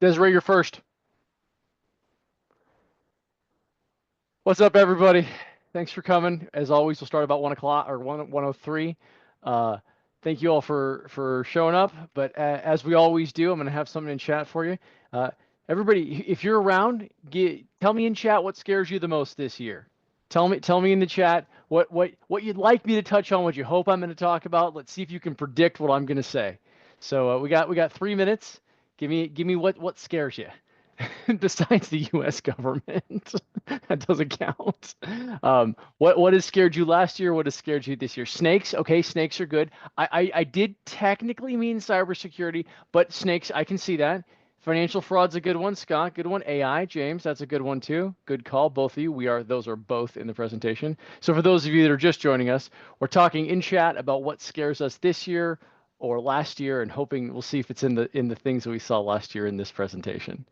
Desiree, you're first. What's up, everybody? Thanks for coming. As always, we'll start about 1 o'clock or 1:03. Uh, thank you all for showing up. But as we always do, I'm going to have something in chat for you. Uh, Everybody, if you're around, tell me in chat what scares you the most this year. Tell me in the chat what you'd like me to touch on, what you hope I'm going to talk about. Let's see if you can predict what I'm going to say. So we got 3 minutes. Give me what scares you. Besides the U.S. government, that doesn't count. What has scared you last year? What has scared you this year? Snakes, okay, snakes are good. I did technically mean cybersecurity, but snakes, I can see that. Financial fraud's a good one, Scott. Good one. AI, James, that's a good one too. Good call, both of you. Those are both in the presentation. So for those of you that are just joining us, we're talking in chat about what scares us this year or last year, and hoping we'll see if it's in the things that we saw last year in this presentation.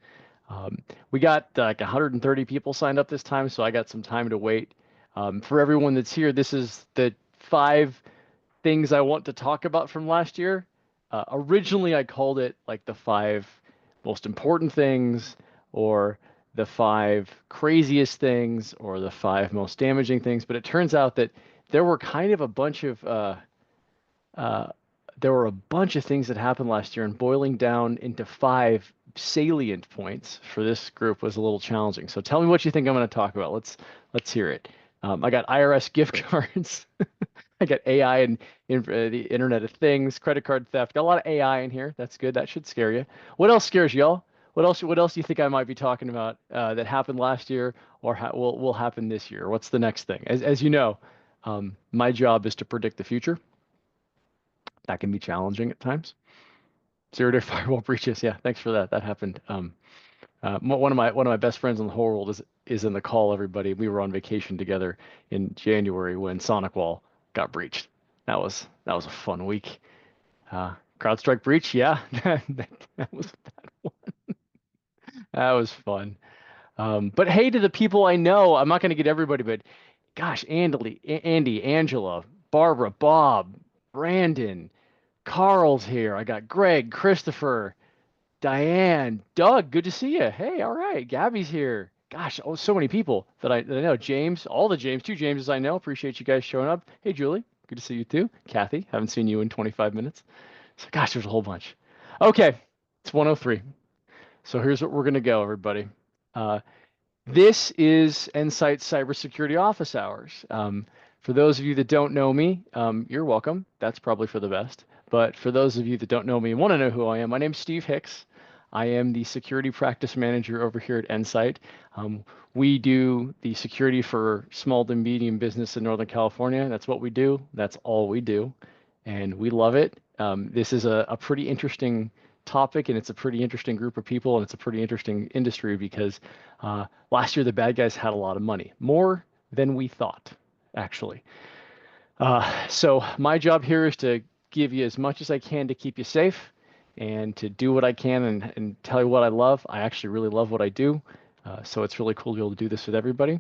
We got like 130 people signed up this time, so I got some time to wait. For everyone that's here, this is the 5 things I want to talk about from last year. Originally, I called it like the 5 most important things, or the 5 craziest things, or the 5 most damaging things, but it turns out that there were kind of a bunch of uh, there were a bunch of things that happened last year, and boiling down into 5 salient points for this group was a little challenging. So tell me what you think I'm going to talk about. Let's hear it. I got IRS gift cards. I got AI and the Internet of Things, credit card theft. Got a lot of AI in here. That's good. That should scare you. What else scares y'all? What else do you think I might be talking about that happened last year or will happen this year? What's the next thing? As you know, my job is to predict the future. That can be challenging at times. Zero-day firewall breaches. Yeah, thanks for that. That happened. One of my best friends in the whole world is in the call. Everybody, we were on vacation together in January when SonicWall got breached. That was a fun week. CrowdStrike breach. Yeah, that was that was fun. But hey, to the people I know, I'm not going to get everybody, but gosh, Andy, Angela, Barbara, Bob, Brandon, Carl's here. I got Greg, Christopher, Diane, Doug. Good to see you. Hey, all right. Gabby's here. Gosh, oh, so many people that I know. James, all the James, 2 Jameses I know. Appreciate you guys showing up. Hey, Julie. Good to see you too. Kathy, haven't seen you in 25 minutes. So, gosh, there's a whole bunch. Okay, it's 103. So here's what we're gonna go, everybody. Uh, this is Endsight Cybersecurity Office Hours. For those of you that don't know me, you're welcome. That's probably for the best. But for those of you that don't know me and want to know who I am, my name's Steve Hicks. I am the security practice manager over here at Endsight. We do the security for small to medium business in Northern California. That's what we do. That's all we do. And we love it. This is a pretty interesting topic, and it's a pretty interesting group of people, and it's a pretty interesting industry because last year the bad guys had a lot of money, more than we thought, actually. So my job here is to give you as much as I can to keep you safe and to do what I can and tell you what I love. I actually really love what I do. So it's really cool to be able to do this with everybody.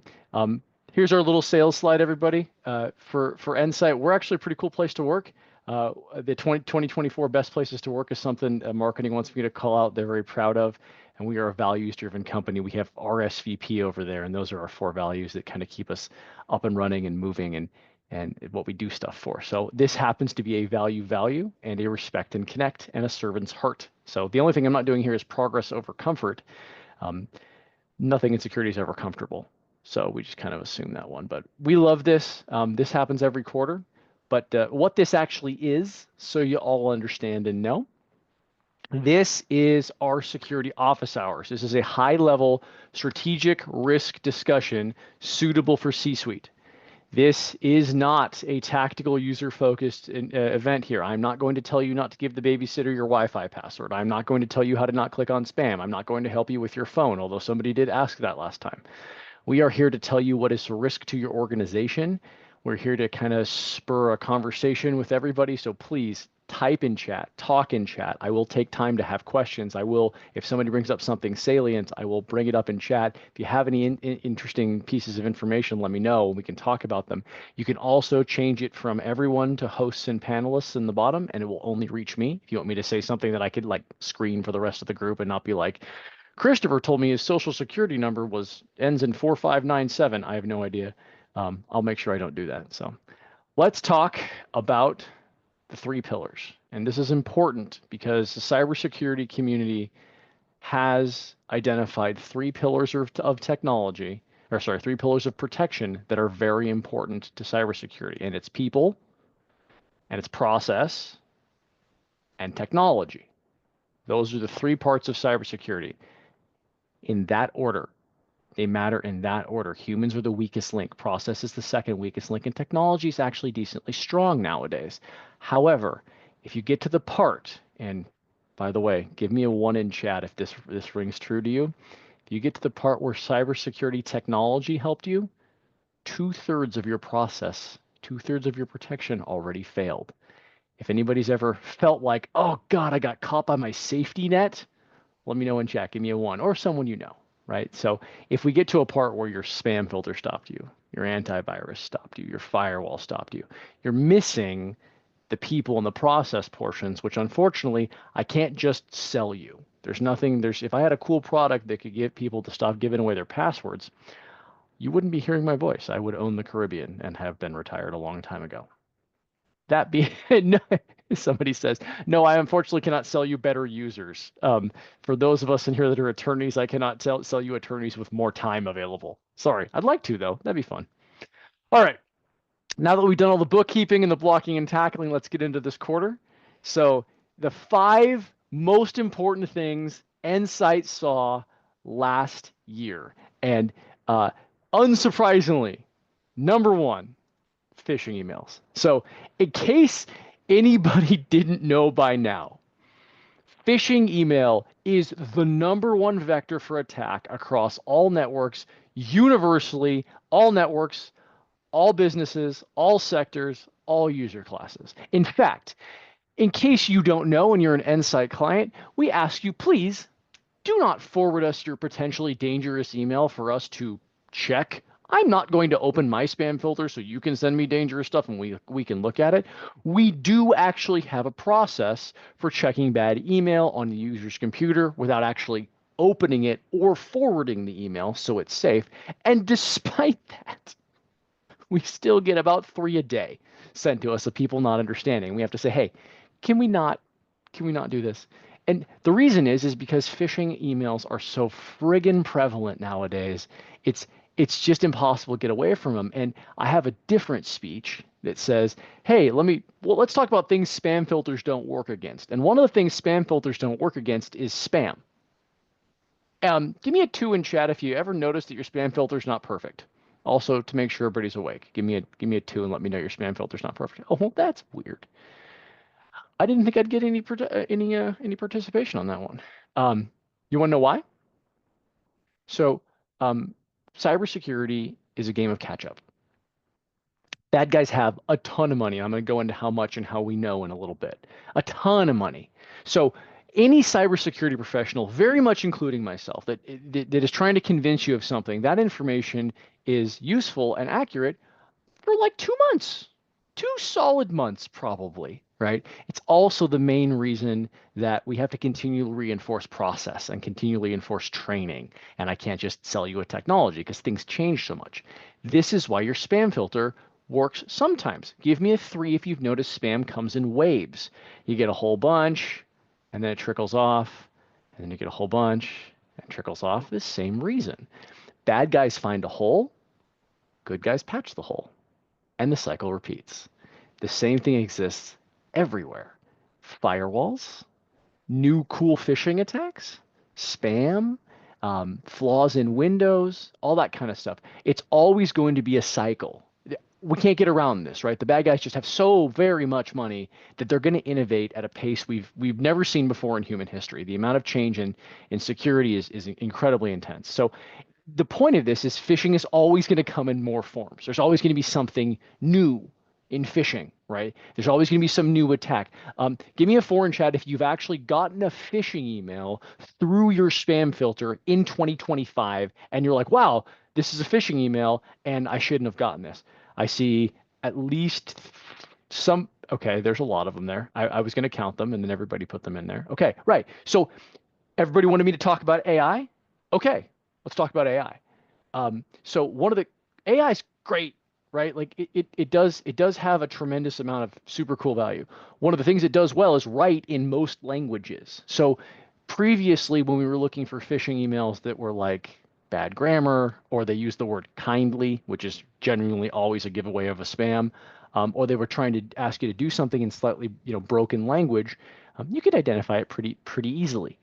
Here's our little sales slide, everybody. For Endsight, we're actually a pretty cool place to work. The 2024 best places to work is something marketing wants me to call out. They're very proud of, and we are a values-driven company. We have RSVP over there, and those are our 4 values that kind of keep us up and running and moving and what we do stuff for. So this happens to be a value, and a respect and connect, and a servant's heart. So the only thing I'm not doing here is progress over comfort. Nothing in security is ever comfortable. So we just kind of assume that one. But we love this. This happens every quarter. But what this actually is, so you all understand and know, this is our security office hours. This is a high-level strategic risk discussion suitable for C-suite. This is not a tactical user-focused event here. I'm not going to tell you not to give the babysitter your Wi-Fi password. I'm not going to tell you how to not click on spam. I'm not going to help you with your phone, although somebody did ask that last time. We are here to tell you what is a risk to your organization. We're here to kind of spur a conversation with everybody. So please type in chat, talk in chat. I will take time to have questions. I will, if somebody brings up something salient, I will bring it up in chat. If you have any interesting pieces of information, let me know. We can talk about them. You can also change it from everyone to hosts and panelists in the bottom, and it will only reach me. If you want me to say something that I could like screen for the rest of the group and not be like, Christopher told me his social security number was ends in 4597. I have no idea. I'll make sure I don't do that. So let's talk about the three pillars. And this is important because the cybersecurity community has identified three pillars of technology, or sorry, three pillars of protection that are very important to cybersecurity. And it's people, and it's process, and technology. Those are the three parts of cybersecurity in that order. They matter in that order. Humans are the weakest link. Process is the second weakest link, and technology is actually decently strong nowadays. However, if you get to the part, and by the way, give me a one in chat if this rings true to you. If you get to the part where cybersecurity technology helped you, two-thirds of your process, two-thirds of your protection already failed. If anybody's ever felt like, oh God, I got caught by my safety net, let me know in chat. Give me a one, or someone you know, right? So if we get to a part where your spam filter stopped you, your antivirus stopped you, your firewall stopped you, you're missing the people and the process portions, which unfortunately I can't just sell you. There's nothing, if I had a cool product that could get people to stop giving away their passwords, you wouldn't be hearing my voice. I would own the Caribbean and have been retired a long time ago. That being, no, somebody says, no, I unfortunately cannot sell you better users. For those of us in here that are attorneys, I cannot sell you attorneys with more time available. Sorry, I'd like to though. That'd be fun. All right, now that we've done all the bookkeeping and the blocking and tackling, let's get into this quarter. So the five most important things Endsight saw last year, and unsurprisingly, number one, phishing emails. So, in case anybody didn't know by now, phishing email is the number one vector for attack across all networks, universally, all networks, all businesses, all sectors, all user classes. In fact, in case you don't know and you're an Endsight client, we ask you, please do not forward us your potentially dangerous email for us to check. I'm not going to open my spam filter so you can send me dangerous stuff and we can look at it. We do actually have a process for checking bad email on the user's computer without actually opening it or forwarding the email, so it's safe. And despite that, we still get about 3 a day sent to us of people not understanding. We have to say, hey, can we not do this? And the reason is because phishing emails are so friggin' prevalent nowadays. It's just impossible to get away from them. And I have a different speech that says, hey, let's talk about things spam filters don't work against. And one of the things spam filters don't work against is spam. Give me a 2 in chat if you ever notice that your spam filter is not perfect. Also, to make sure everybody's awake, give me a 2 and let me know your spam filter's not perfect. Oh, well, that's weird. I didn't think I'd get any participation on that one. You want to know why? So, cybersecurity is a game of catch up. Bad guys have a ton of money. I'm going to go into how much and how we know in a little bit. A ton of money. So any cybersecurity professional, very much including myself, that is trying to convince you of something, that information is useful and accurate for like 2 months, 2 solid months probably, right? It's also the main reason that we have to continually reinforce process and continually enforce training. And I can't just sell you a technology because things change so much. This is why your spam filter works sometimes. Give me a 3 if you've noticed spam comes in waves. You get a whole bunch, and then it trickles off, and then you get a whole bunch, and it trickles off. The same reason. Bad guys find a hole, good guys patch the hole, and the cycle repeats. The same thing exists everywhere. Firewalls, new cool phishing attacks, spam, flaws in Windows, all that kind of stuff. It's always going to be a cycle. We can't get around this, right? The bad guys just have so very much money that they're going to innovate at a pace we've never seen before in human history. The amount of change in security is incredibly intense. So the point of this is phishing is always going to come in more forms. There's always going to be something new in phishing, right? There's always going to be some new attack. Give me a four in chat if you've actually gotten a phishing email through your spam filter in 2025 and you're like, wow, this is a phishing email and I shouldn't have gotten this. I see at least some, okay, there's a lot of them there. I was going to count them and then everybody put them in there. Okay, right. So everybody wanted me to talk about AI. Okay, let's talk about AI. So one of the AI is great, right? Like it does have a tremendous amount of super cool value. One of the things it does well is write in most languages. So previously, when we were looking for phishing emails that were like bad grammar, or they used the word kindly, which is genuinely always a giveaway of a spam, or they were trying to ask you to do something in slightly, broken language, you could identify it pretty easily.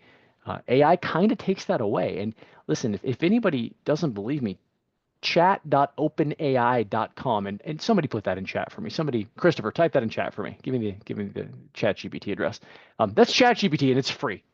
AI kind of takes that away. And listen, if anybody doesn't believe me, chat.openai.com and somebody put that in chat for me. Somebody, Christopher, type that in chat for me. Give me the chat GPT address. That's chat GPT and it's free.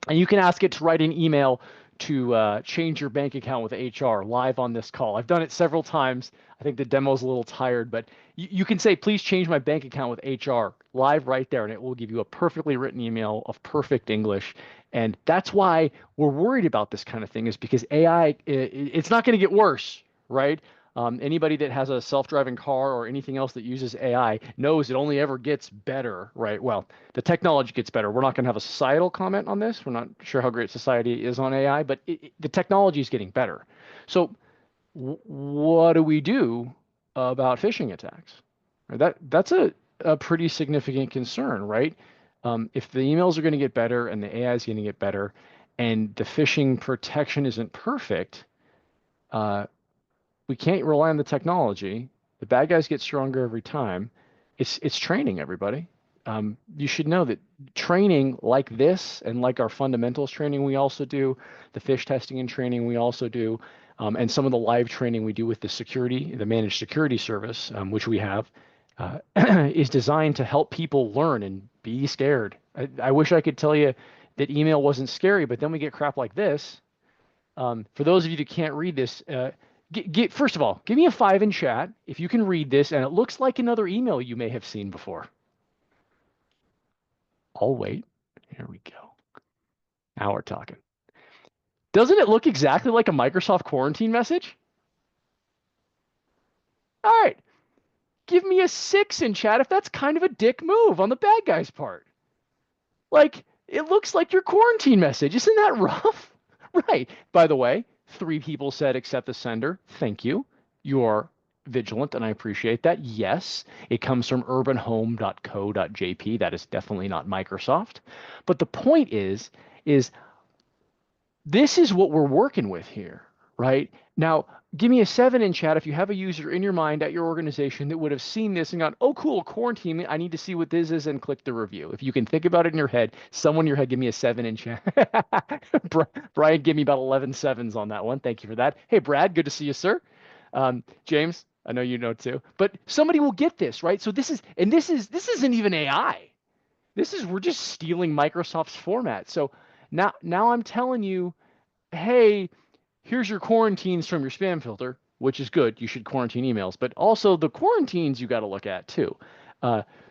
And you can ask it to write an email to change your bank account with HR live on this call. I've done it several times. I think the demo's a little tired, but you can say, please change my bank account with HR live right there, and it will give you a perfectly written email of perfect English. And that's why we're worried about this kind of thing, is because AI, it's not going to get worse, right? Anybody that has a self-driving car or anything else that uses AI knows it only ever gets better, right? Well, the technology gets better. We're not going to have a societal comment on this. We're not sure how great society is on AI, but the technology is getting better. So what do we do about phishing attacks? Right, that's a pretty significant concern, right? If the emails are going to get better and the AI is going to get better, and the phishing protection isn't perfect, uh, we can't rely on the technology. The bad guys get stronger every time. It's training, everybody. You should know that training like this and like our fundamentals training we also do, the fish testing and training we also do, and some of the live training we do with the security, the managed security service, which we have, is designed to help people learn and be scared. I wish I could tell you that email wasn't scary, but then we get crap like this. For those of you that can't read this, first of all, give me a five in chat if you can read this and it looks like another email you may have seen before. I'll wait. Here we go. Now we're talking. Doesn't it look exactly like a Microsoft quarantine message? All right. Give me a six in chat if that's kind of a dick move on the bad guy's part. Like, it looks like your quarantine message. Isn't that rough? Right. By the way, three people said accept the sender. Thank you. You are vigilant, and I appreciate that. Yes, it comes from urbanhome.co.jp. That is definitely not Microsoft. But the point is this is what we're working with here, right? Now, give me a seven in chat if you have a user in your mind at your organization that would have seen this and gone, oh, cool, quarantine, I need to see what this is, and click the review. If you can think about it in your head, someone in your head, give me a seven in chat. Brian, give me about 11 sevens on that one. Thank you for that. Hey, Brad, good to see you, sir. James, I know you know too, but somebody will get this, right? So this isn't even AI. We're just stealing Microsoft's format. So now I'm telling you, hey, here's your quarantines from your spam filter, which is good. You should quarantine emails, but also the quarantines you got to look at too.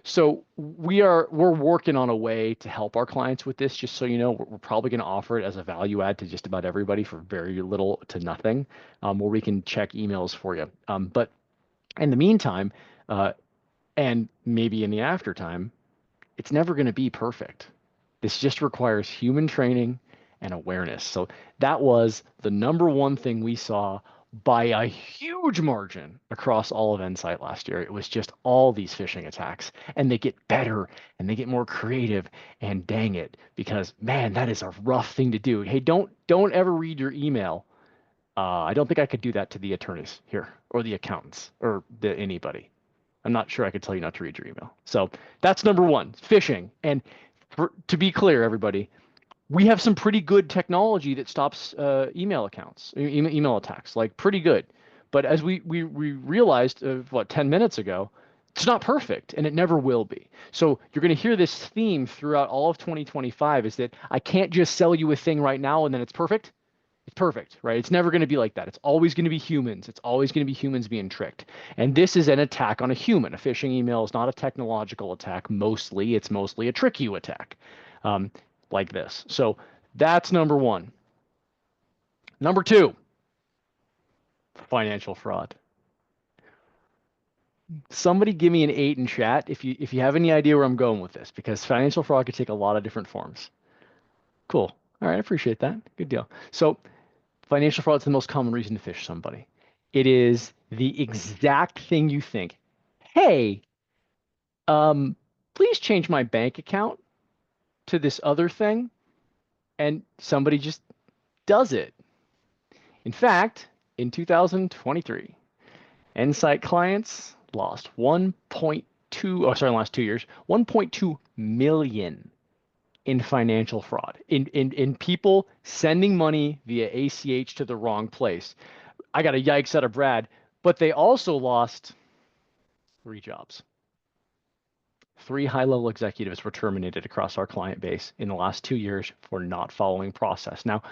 So we're working on a way to help our clients with this. Just so you know, we're probably going to offer it as a value add to just about everybody for very little to nothing, where we can check emails for you. But in the meantime, and maybe in the after time, it's never going to be perfect. This just requires human training and awareness. So that was the number one thing we saw by a huge margin across all of Endsight last year. It was just all these phishing attacks, and they get better and they get more creative. And dang it, because man, that is a rough thing to do. Hey, don't ever read your email. I don't think I could do that to the attorneys here or the accountants or anybody. I'm not sure I could tell you not to read your email. So that's number one, phishing. And to be clear, everybody, we have some pretty good technology that stops email accounts, email attacks, like pretty good. But as we realized, 10 minutes ago, it's not perfect, and it never will be. So you're going to hear this theme throughout all of 2025 is that I can't just sell you a thing right now and then it's perfect. It's perfect, right? It's never going to be like that. It's always going to be humans. It's always going to be humans being tricked. And this is an attack on a human. A phishing email is not a technological attack. Mostly, it's mostly a trick you attack, um, like this. So that's number one. Number two, financial fraud. Somebody give me an 8 in chat if you have any idea where I'm going with this, because financial fraud could take a lot of different forms. Cool. All right, I appreciate that. Good deal. So financial fraud is the most common reason to phish somebody. It is the exact thing you think. Hey, um, please change my bank account to this other thing, and somebody just does it. In fact, in 2023, Endsight clients lost 1.2, oh, sorry, in the last 2 years, 1.2 million in financial fraud, in people sending money via ACH to the wrong place. I got a yikes out of Brad, but they also lost 3 jobs. 3 high-level executives were terminated across our client base in the last 2 years for not following process. Now,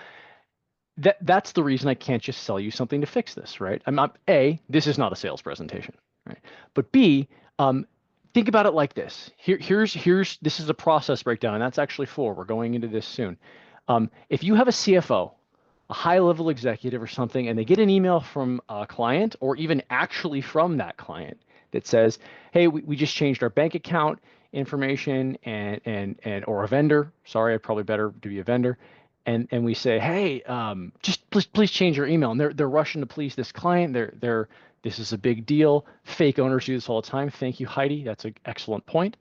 that's the reason I can't just sell you something to fix this, right? I'm not A, this is not a sales presentation, right? But B, think about it like this. Here's this is a process breakdown, and that's actually 4. We're going into this soon. If you have a CFO, a high-level executive or something, and they get an email from a client or even actually from that client that says, "Hey, we just changed our bank account information and or a vendor. Sorry, I'd probably better to be a vendor." And we say, "Hey, just please change your email." And they're rushing to please this client. They're this is a big deal. Fake owners do this all the time. Thank you, Heidi. That's an excellent point.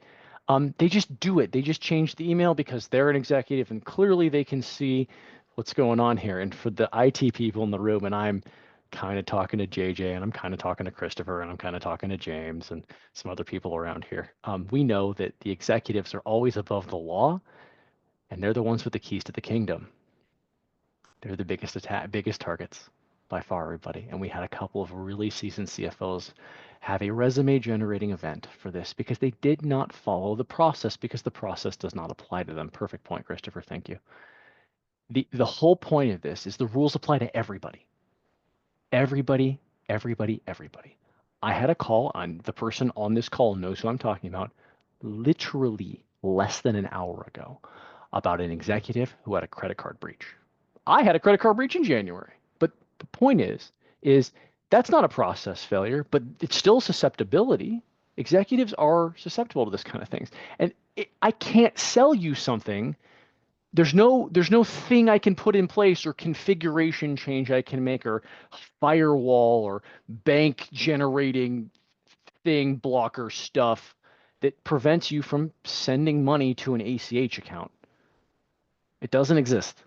They just do it. They just change the email because they're an executive and clearly they can see what's going on here. And for the IT people in the room, and I'm kind of talking to JJ and I'm kind of talking to Christopher and I'm kind of talking to James and some other people around here. We know that the executives are always above the law and they're the ones with the keys to the kingdom. They're the biggest targets by far, everybody. And we had a couple of really seasoned CFOs have a resume generating event for this because they did not follow the process because the process does not apply to them. Perfect point, Christopher. Thank you. The whole point of this is the rules apply to everybody. Everybody, everybody, everybody. I had a call on the person on this call knows who I'm talking about literally less than an hour ago about an executive who had a credit card breach. I had a credit card breach in January. But the point is that's not a process failure, but it's still susceptibility. Executives are susceptible to this kind of things. And I can't sell you something. There's no thing I can put in place or configuration change I can make or firewall or bank generating thing blocker stuff that prevents you from sending money to an ACH account. It doesn't exist.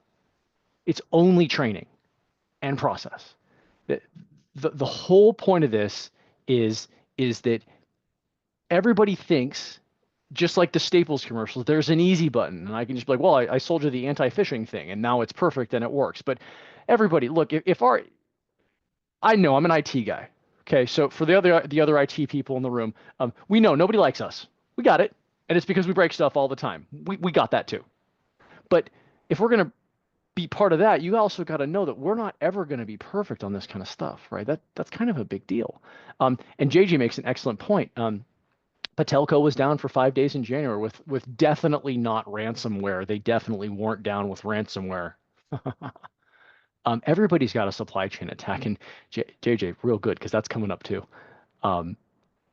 It's only training and process. The whole point of this is that everybody thinks, just like the Staples commercials, there's an easy button, and I can just be like, well, I sold you the anti-phishing thing, and now it's perfect and it works. But everybody, look, if our, I know I'm an IT guy, okay. So for the other IT people in the room, we know nobody likes us. We got it, and it's because we break stuff all the time. We got that too. But if we're gonna be part of that, you also got to know that we're not ever going to be perfect on this kind of stuff, right? That's kind of a big deal. And JJ makes an excellent point. Patelco was down for 5 days in January with definitely not ransomware. They definitely weren't down with ransomware. Everybody's got a supply chain attack, and JJ, real good because that's coming up too. Um,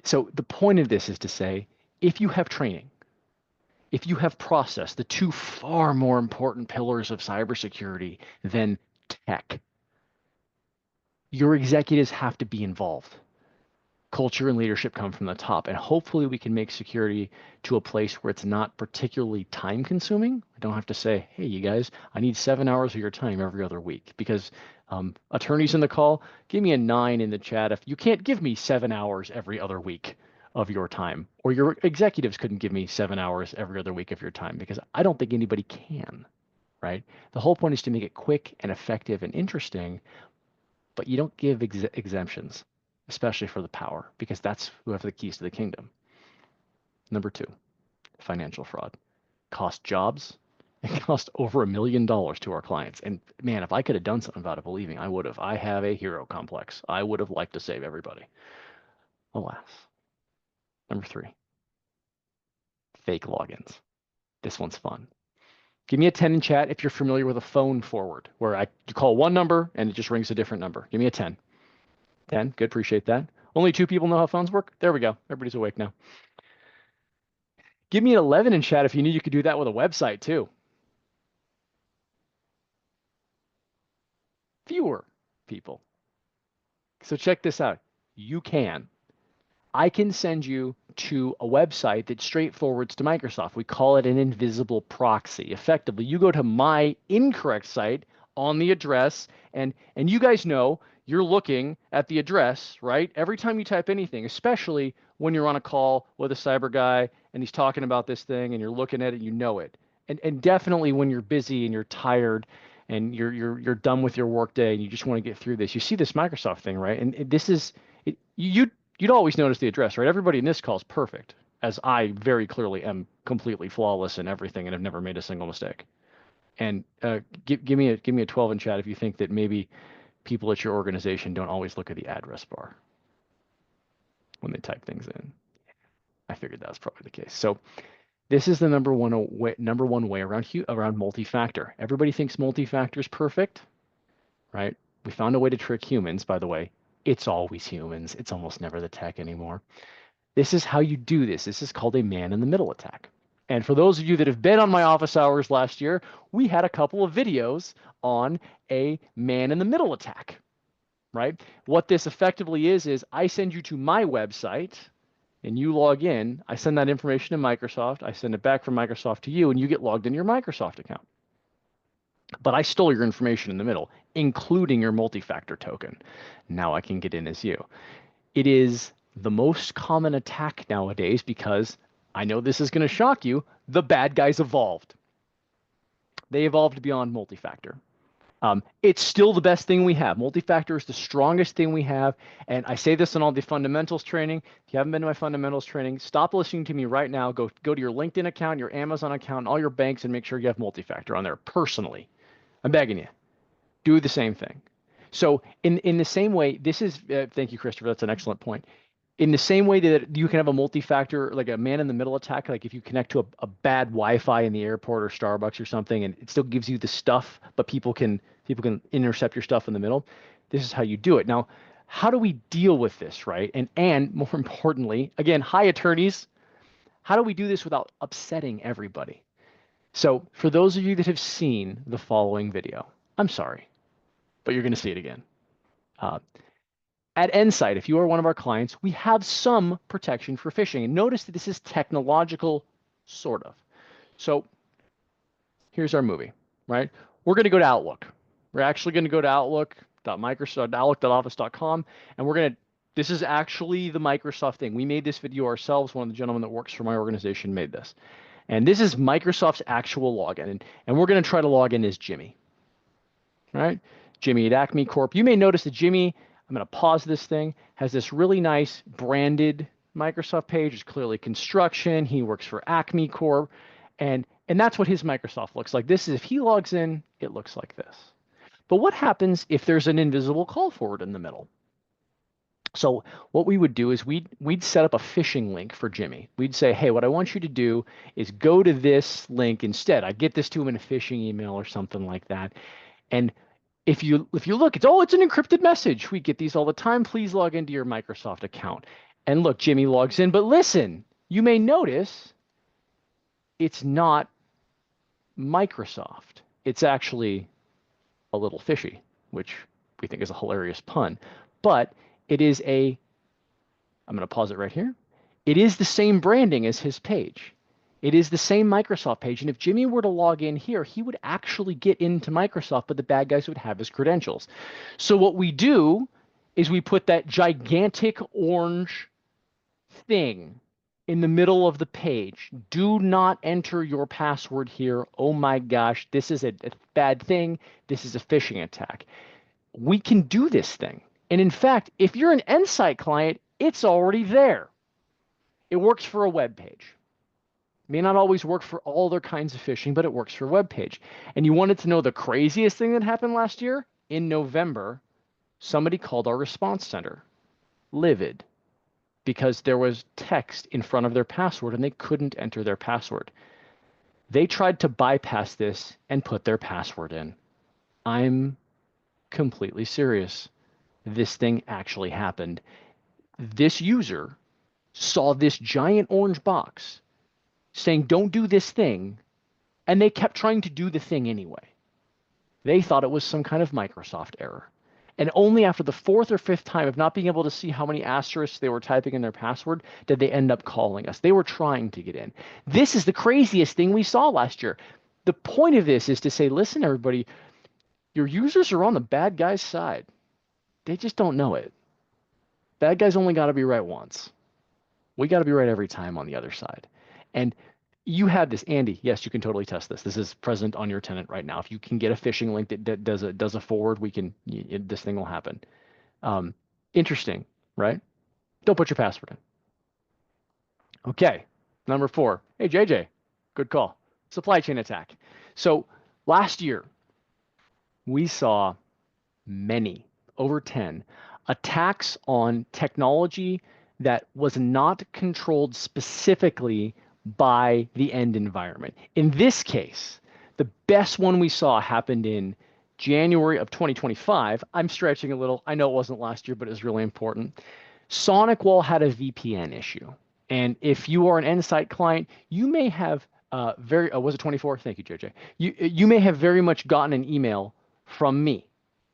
so the point of this is to say, if you have training, if you have process, the two far more important pillars of cybersecurity than tech, your executives have to be involved. Culture and leadership come from the top, and hopefully we can make security to a place where it's not particularly time consuming. I don't have to say, hey, you guys, I need 7 hours of your time every other week because attorneys in the call, give me a 9 in the chat if you can't give me 7 hours every other week of your time, or your executives couldn't give me 7 hours every other week of your time because I don't think anybody can, right? The whole point is to make it quick and effective and interesting, but you don't give exemptions, especially for the power, because that's who have the keys to the kingdom. Number 2, financial fraud. Cost jobs, It cost over $1 million to our clients. And man, if I could have done something about it, believe me, I would have. I have a hero complex. I would have liked to save everybody. Alas. Number 3, fake logins. This one's fun. Give me a 10 in chat if you're familiar with a phone forward, where you call one number and it just rings a different number. Give me a 10. 10, good, appreciate that. Only 2 people know how phones work? There we go. Everybody's awake now. Give me an 11 in chat if you knew you could do that with a website too. Fewer people. So check this out. You can. I can send you to a website that straightforwards to Microsoft. We call it an invisible proxy. Effectively, you go to my incorrect site on the address, and you guys know you're looking at the address, right? Every time you type anything, especially when you're on a call with a cyber guy and he's talking about this thing and you're looking at it, you know it. And definitely when you're busy and you're tired and you're done with your workday and you just want to get through this, you see this Microsoft thing, right? And this is you'd always notice the address, right? Everybody in this call is perfect, as I very clearly am completely flawless in everything and have never made a single mistake. And give me a 12 in chat if you think that maybe people at your organization don't always look at the address bar when they type things in. I figured that was probably the case. So this is the number one way around multi-factor. Everybody thinks multi-factor is perfect, right? We found a way to trick humans, by the way. It's always humans. It's almost never the tech anymore. This is how you do this. This is called a man-in-the-middle attack. And for those of you that have been on my office hours last year, we had a couple of videos on a man-in-the-middle attack, right? What this effectively is I send you to my website and you log in. I send that information to Microsoft. I send it back from Microsoft to you, and you get logged into your Microsoft account. But I stole your information in the middle, including your multi-factor token. Now I can get in as you. It is the most common attack nowadays because I know this is going to shock you. The bad guys evolved. They evolved beyond multi-factor. It's still the best thing we have. Multi-factor is the strongest thing we have. And I say this in all the fundamentals training. If you haven't been to my fundamentals training, stop listening to me right now. Go to your LinkedIn account, your Amazon account, all your banks, and make sure you have multi-factor on there personally. I'm begging you. Do the same thing. So in the same way, this is, thank you, Christopher. That's an excellent point. In the same way that you can have a multi-factor, like a man-in-the-middle attack, like if you connect to a bad Wi-Fi in the airport or Starbucks or something, and it still gives you the stuff, but people can intercept your stuff in the middle. This is how you do it. Now, how do we deal with this, right? And more importantly, again, hi attorneys, how do we do this without upsetting everybody? So for those of you that have seen the following video, I'm sorry, but you're going to see it again. At Endsight, if you are one of our clients, we have some protection for phishing. And notice that this is technological, sort of. So here's our movie, right? We're going to go to Outlook. We're actually going to go to outlook.office.com, and this is actually the Microsoft thing. We made this video ourselves. One of the gentlemen that works for my organization made this. And this is Microsoft's actual login. And we're going to try to log in as Jimmy, right? Jimmy at Acme Corp. You may notice that Jimmy, I'm going to pause this thing, has this really nice branded Microsoft page. It's clearly construction. He works for Acme Corp. And that's what his Microsoft looks like. This is, if he logs in, it looks like this. But what happens if there's an invisible call forward in the middle? So what we would do is we'd set up a phishing link for Jimmy. We'd say, hey, what I want you to do is go to this link instead. I get this to him in a phishing email or something like that. And if you look, it's an encrypted message. We get these all the time. Please log into your Microsoft account. And look, Jimmy logs in. But listen, you may notice it's not Microsoft. It's actually a little fishy, which we think is a hilarious pun. But it is I'm going to pause it right here. It is the same branding as his page. It is the same Microsoft page. And if Jimmy were to log in here, he would actually get into Microsoft, but the bad guys would have his credentials. So what we do is we put that gigantic orange thing in the middle of the page. Do not enter your password here. Oh my gosh, this is a bad thing. This is a phishing attack. We can do this thing. And in fact, if you're an Endsight client, it's already there. It works for a web page. May not always work for all other kinds of phishing, but it works for a web page. And you wanted to know the craziest thing that happened last year? In November, somebody called our response center, livid, because there was text in front of their password and they couldn't enter their password. They tried to bypass this and put their password in. I'm completely serious. This thing actually happened. This user saw this giant orange box saying, don't do this thing, and they kept trying to do the thing anyway. They thought it was some kind of Microsoft error. And only after the fourth or fifth time of not being able to see how many asterisks they were typing in their password did they end up calling us. They were trying to get in. This is the craziest thing we saw last year. The point of this is to say, listen, everybody, your users are on the bad guy's side. They just don't know it. Bad guys only got to be right once. We got to be right every time on the other side. And you had this, Andy. Yes, you can totally test this. This is present on your tenant right now. If you can get a phishing link that does a forward, this thing will happen. Interesting, right? Don't put your password in. Okay, number 4. Hey, JJ, good call. Supply chain attack. So last year, we saw many, over 10, attacks on technology that was not controlled specifically by the end environment. In this case, the best one we saw happened in January of 2025. I'm stretching a little. I know it wasn't last year, but it was really important. SonicWall had a VPN issue. And if you are an Endsight client, you may have was it 24? Thank you, JJ. You may have very much gotten an email from me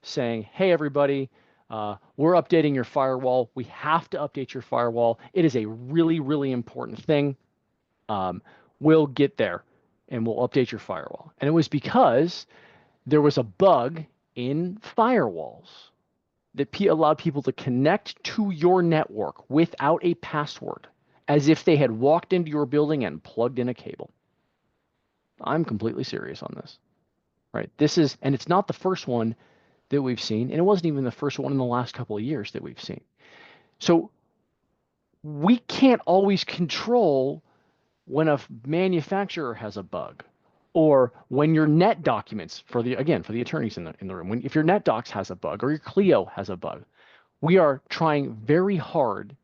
saying, hey, everybody, we're updating your firewall. We have to update your firewall. It is a really, really important thing. We'll get there and we'll update your firewall. And it was because there was a bug in firewalls that allowed people to connect to your network without a password, as if they had walked into your building and plugged in a cable. I'm completely serious on this, right? And it's not the first one that we've seen, and it wasn't even the first one in the last couple of years that we've seen. So we can't always control when a manufacturer has a bug, or when your net documents, for the attorneys in the room, if your NetDocs has a bug or your Clio has a bug, we are trying very hard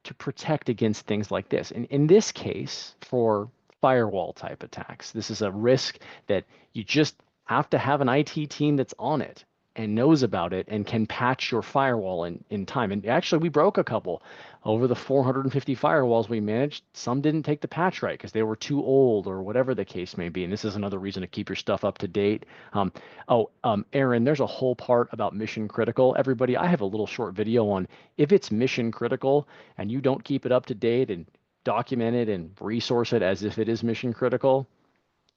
to protect against things like this. And in this case, for firewall type attacks, this is a risk that you just have to have an IT team that's on it and knows about it and can patch your firewall in time. And actually, we broke a couple. Over the 450 firewalls we managed, some didn't take the patch right because they were too old or whatever the case may be. And this is another reason to keep your stuff up to date. Aaron, there's a whole part about mission critical. Everybody, I have a little short video on if it's mission critical and you don't keep it up to date and document it and resource it as if it is mission critical,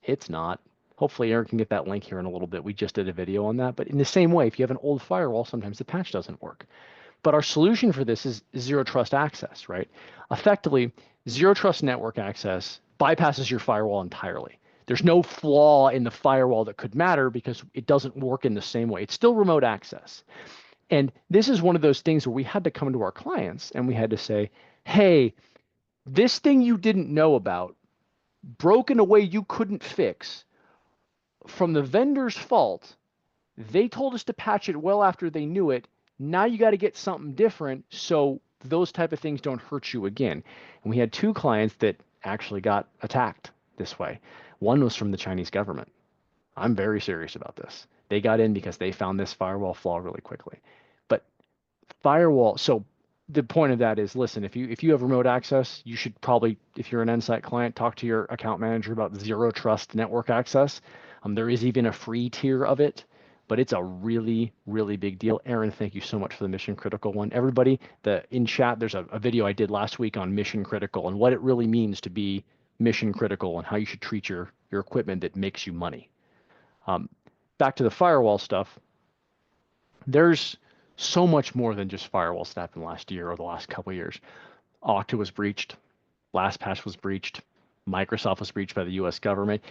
it's not. Hopefully Aaron can get that link here in a little bit. We just did a video on that. But in the same way, if you have an old firewall, sometimes the patch doesn't work. But our solution for this is zero trust access, right? Effectively, zero trust network access bypasses your firewall entirely. There's no flaw in the firewall that could matter because it doesn't work in the same way. It's still remote access. And this is one of those things where we had to come to our clients and we had to say, hey, this thing you didn't know about, broke in a way you couldn't fix, from the vendor's fault, they told us to patch it well after they knew it. Now you got to get something different so those type of things don't hurt you again. And we had 2 clients that actually got attacked this way. One was from the Chinese government. I'm very serious about this. They got in because they found this firewall flaw really quickly. But firewall, so the point of that is, listen, if you have remote access, you should probably, if you're an Endsight client, talk to your account manager about zero trust network access. There is even a free tier of it, but it's a really, really big deal. Aaron, thank you so much for the mission critical one. Everybody, in chat, there's a video I did last week on mission critical and what it really means to be mission critical and how you should treat your equipment that makes you money. Back to the firewall stuff. There's so much more than just firewalls that happened last year or the last couple of years. Okta was breached. LastPass was breached. Microsoft was breached by the U.S. government.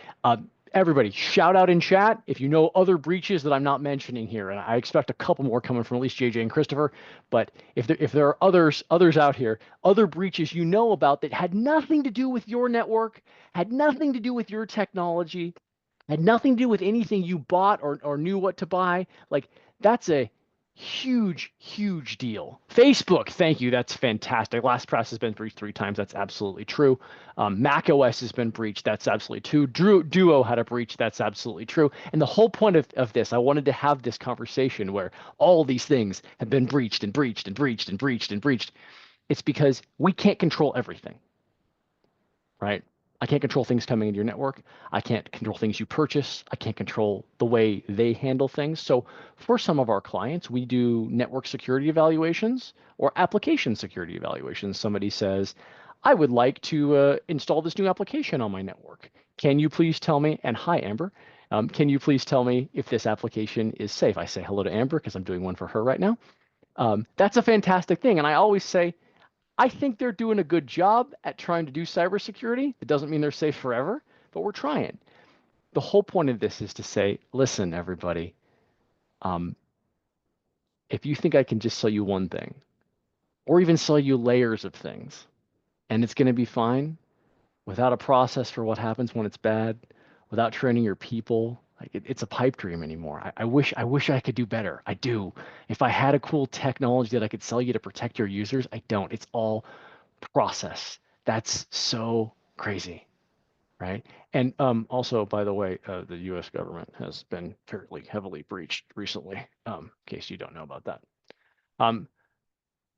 Everybody, shout out in chat if you know other breaches that I'm not mentioning here, and I expect a couple more coming from at least JJ and Christopher. But if there are others out here, other breaches you know about that had nothing to do with your network, had nothing to do with your technology, had nothing to do with anything you bought or knew what to buy, like that's a huge, huge deal. Facebook, thank you. That's fantastic. LastPass has been breached 3 times. That's absolutely true. Mac OS has been breached. That's absolutely true. Duo had a breach. That's absolutely true. And the whole point of this, I wanted to have this conversation where all these things have been breached and breached and breached and breached and breached. It's because we can't control everything, right? I can't control things coming into your network. I can't control things you purchase. I can't control the way they handle things. So for some of our clients, we do network security evaluations or application security evaluations. Somebody says, I would like to install this new application on my network. Can you please tell me, and hi, Amber, can you please tell me if this application is safe? I say hello to Amber because I'm doing one for her right now. That's a fantastic thing. And I always say, I think they're doing a good job at trying to do cybersecurity. It doesn't mean they're safe forever, but we're trying. The whole point of this is to say, listen, everybody, um, if you think I can just sell you one thing, or even sell you layers of things, and it's going to be fine without a process for what happens when it's bad, without training your people, like it's a pipe dream anymore. I wish I could do better. I do. If I had a cool technology that I could sell you to protect your users, I don't. It's all process. That's so crazy, right? And also, by the way, the U.S. government has been fairly heavily breached recently. In case you don't know about that. Um,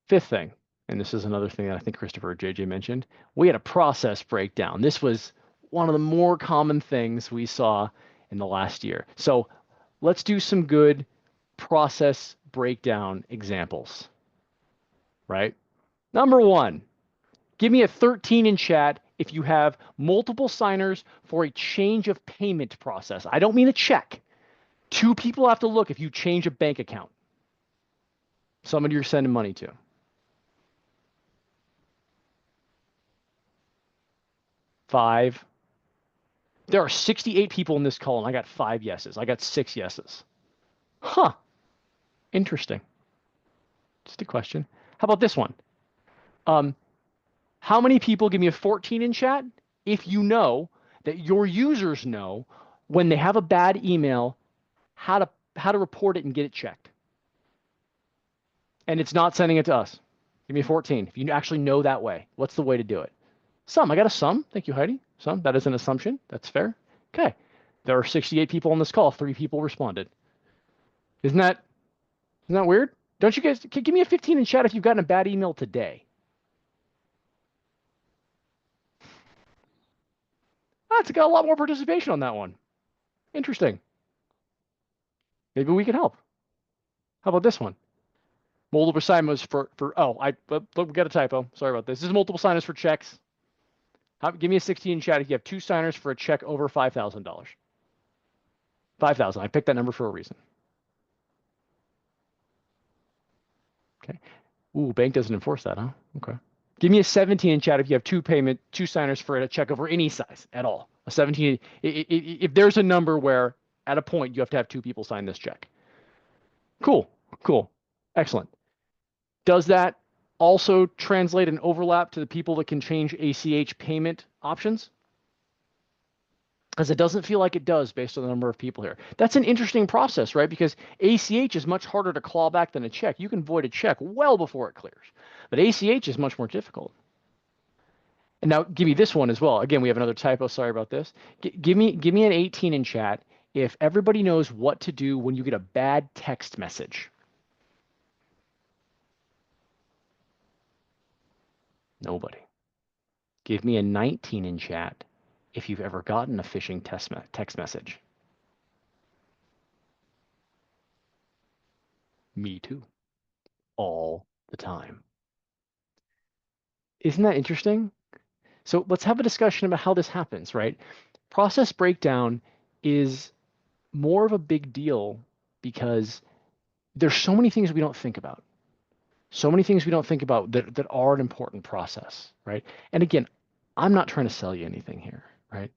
Fifth thing, and this is another thing that I think Christopher or JJ mentioned, we had a process breakdown. This was one of the more common things we saw in the last year. So let's do some good process breakdown examples, right? Number one, give me a 13 in chat if you have multiple signers for a change of payment process. I don't mean a check. 2 people have to look if you change a bank account. Somebody you're sending money to. 5. There are 68 people in this call, and I got 5 yeses. I got 6 yeses. Huh. Interesting. Just a question. How about this one? How many people give me a 14 in chat if you know that your users know when they have a bad email how to report it and get it checked? And it's not sending it to us. Give me a 14. If you actually know that way, what's the way to do it? Some. I got a sum. Thank you, Heidi. Some. That is an assumption. That's fair. Okay. There are 68 people on this call. 3 people responded. Isn't that weird? Don't you guys give me a 15 in chat if you've gotten a bad email today? It's got a lot more participation on that one. Interesting. Maybe we can help. How about this one? Multiple signers for we got a typo. Sorry about this. This is multiple signers for checks. Give me a 16 in chat if you have 2 signers for a check over $5,000. 5,000. I picked that number for a reason. Okay. Ooh, bank doesn't enforce that, huh? Okay. Give me a 17 in chat if you have 2 signers for a check over any size at all. A 17. If there's a number where at a point you have to have 2 people sign this check. Cool. Cool. Excellent. Does that also translate and overlap to the people that can change ACH payment options? Because it doesn't feel like it does based on the number of people here. That's an interesting process, right? Because ACH is much harder to claw back than a check. You can void a check well before it clears. But ACH is much more difficult. And now give me this one as well. Again, we have another typo. Sorry about this. Give me an 18 in chat if everybody knows what to do when you get a bad text message. Nobody. Give me a 19 in chat if you've ever gotten a phishing text message. Me too. All the time. Isn't that interesting? So let's have a discussion about how this happens, right? Process breakdown is more of a big deal because there's so many things we don't think about. So many things we don't think about that are an important process, right? And again, I'm not trying to sell you anything here, right?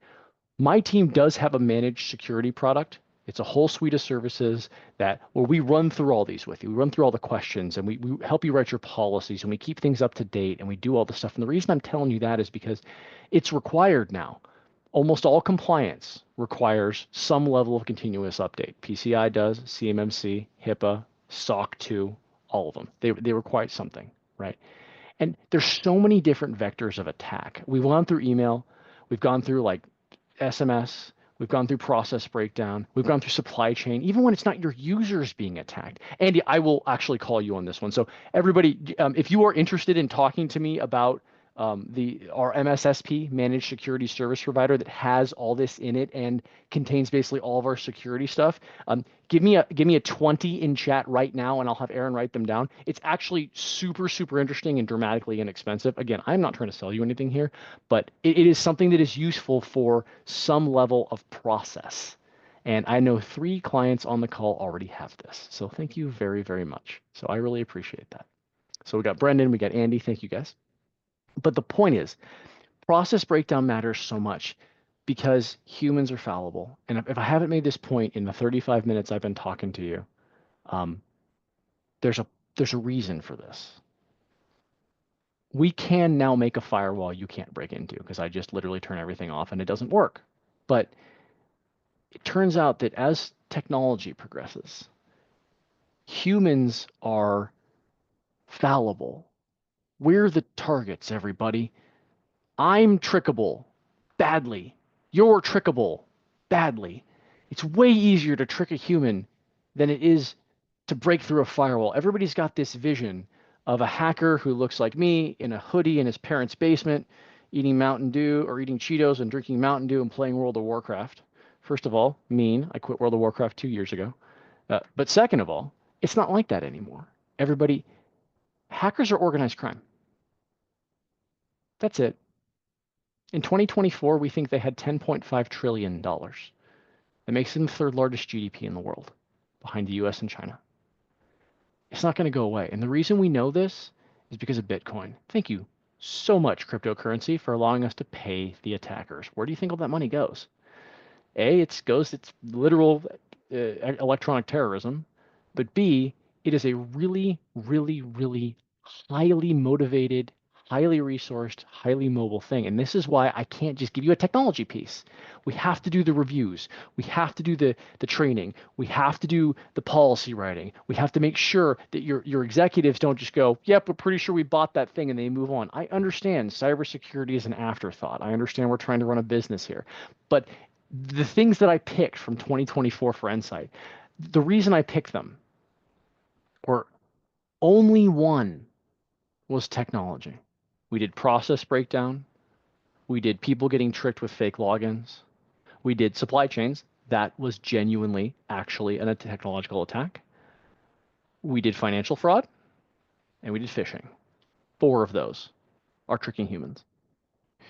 My team does have a managed security product. It's a whole suite of services that where we run through all these with you. We run through all the questions and we help you write your policies and we keep things up to date and we do all the stuff. And the reason I'm telling you that is because it's required now. Almost all compliance requires some level of continuous update. PCI does, CMMC, HIPAA, SOC 2, all of them. They require something, right? And there's so many different vectors of attack. We've gone through email, we've gone through like SMS, we've gone through process breakdown, we've gone through supply chain, even when it's not your users being attacked. Andy, I will actually call you on this one. So everybody, if you are interested in talking to me about our MSSP, managed security service provider, that has all this in it and contains basically all of our security stuff, give me a 20 in chat right now, and I'll have Aaron write them down. It's actually super interesting and dramatically inexpensive. Again, I'm not trying to sell you anything here, but it is something that is useful for some level of process. And I know 3 clients on the call already have this. So thank you very much. So I really appreciate that. So we got Brendan, we got Andy. Thank you guys. But the point is, process breakdown matters so much because humans are fallible. And if I haven't made this point in the 35 minutes I've been talking to you, um, there's a there's a reason for this. We can now make a firewall you can't break into because I just literally turn everything off and it doesn't work. But it turns out that as technology progresses, humans are fallible. We're the targets, everybody. I'm trickable badly. You're trickable badly. It's way easier to trick a human than it is to break through a firewall. Everybody's got this vision of a hacker who looks like me in a hoodie in his parents' basement, eating Mountain Dew or eating Cheetos and drinking Mountain Dew and playing World of Warcraft. First of all, mean. I quit World of Warcraft 2 years ago. But second of all, it's not like that anymore. Everybody, hackers are organized crime. That's it. In 2024, we think they had $10.5 trillion. That makes them the 3rd largest GDP in the world, behind the US and China. It's not going to go away. And the reason we know this is because of Bitcoin. Thank you so much, cryptocurrency, for allowing us to pay the attackers. Where do you think all that money goes? It's literal electronic terrorism. But B, it is a really highly motivated, highly resourced, highly mobile thing. And this is why I can't just give you a technology piece. We have to do the reviews. We have to do the training. We have to do the policy writing. We have to make sure that your executives don't just go, yep, we're pretty sure we bought that thing, and they move on. I understand cybersecurity is an afterthought. I understand we're trying to run a business here. But the things that I picked from 2024 for Endsight, the reason I picked them were only one was technology. We did process breakdown. We did people getting tricked with fake logins. We did supply chains. That was genuinely actually a technological attack. We did financial fraud, and we did phishing. 4 of those are tricking humans.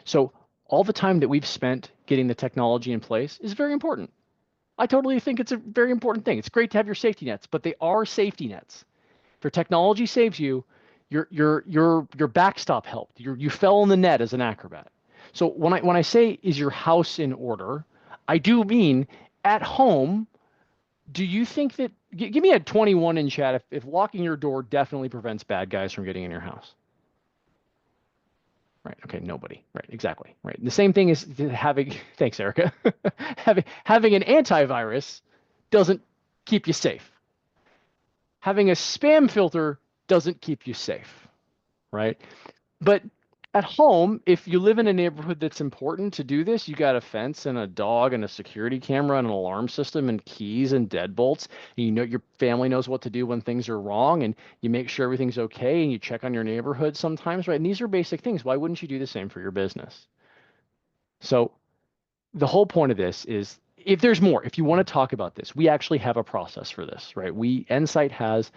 So all the time that we've spent getting the technology in place is very important. I totally think it's a very important thing. It's great to have your safety nets, but they are safety nets. If your technology saves you, your backstop helped. You fell in the net as an acrobat. So when I say is your house in order, I do mean at home. Do you think that? Give me a 21 in chat if locking your door definitely prevents bad guys from getting in your house. Right. Okay. Nobody. Right. Exactly. Right. The same thing is having. Thanks, Erica. having an antivirus doesn't keep you safe. Having a spam filter doesn't keep you safe. Right. But at home, if you live in a neighborhood that's important to do this, you got a fence and a dog and a security camera and an alarm system and keys and deadbolts. And you know your family knows what to do when things are wrong, and you make sure everything's okay, and you check on your neighborhood sometimes, right? And these are basic things. Why wouldn't you do the same for your business? So the whole point of this is if there's more, if you want to talk about this, we actually have a process for this, right? Endsight has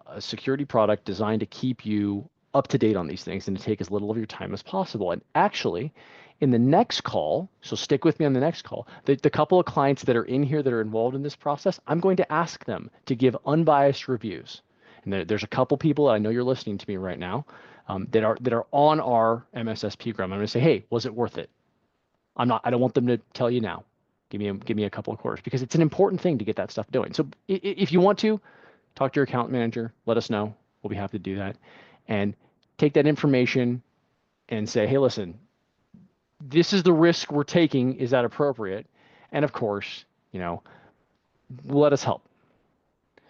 a security product designed to keep you up to date on these things and to take as little of your time as possible. And actually, in the next call, so stick with me on the next call, the couple of clients that are in here that are involved in this process, I'm going to ask them to give unbiased reviews. And there's a couple people that I know you're listening to me right now that are on our MSSP program. I'm going to say, hey, was it worth it? I don't want them to tell you now. Give me a couple of quarters because it's an important thing to get that stuff doing. So if you want to talk to your account manager, let us know. We'll be happy to do that, and take that information and say, hey, listen, this is the risk we're taking. Is that appropriate? And of course, you know, let us help.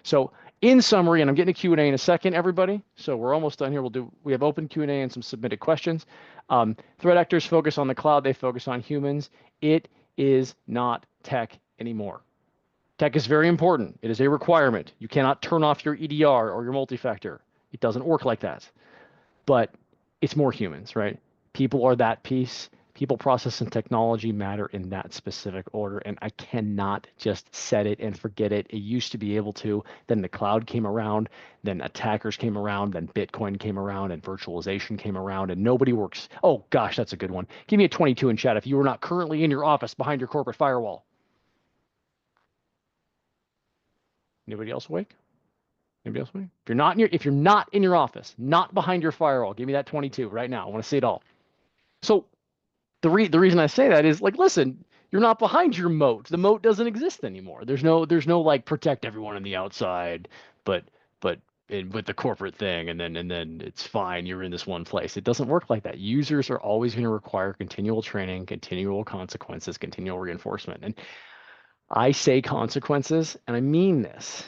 So in summary, and I'm getting a Q&A in a second, everybody. So we're almost done here. We have open Q&A and some submitted questions. Threat actors focus on the cloud. They focus on humans. It is not tech anymore. Tech is very important. It is a requirement. You cannot turn off your EDR or your multi-factor. It doesn't work like that. But it's more humans, right? People are that piece. People, process, and technology matter in that specific order. And I cannot just set it and forget it. It used to be able to. Then the cloud came around. Then attackers came around. Then Bitcoin came around. And virtualization came around. And nobody works. Oh, gosh, that's a good one. Give me a 22 in chat if you were not currently in your office behind your corporate firewall. Anybody else awake? Anybody else awake? If you're not in your office, not behind your firewall, give me that 22 right now. I want to see it all. So the reason I say that is like, listen, you're not behind your moat. The moat doesn't exist anymore. There's no like protect everyone on the outside, but but with the corporate thing, and then it's fine. You're in this one place. It doesn't work like that. Users are always going to require continual training, continual consequences, continual reinforcement. And I say consequences, and I mean this.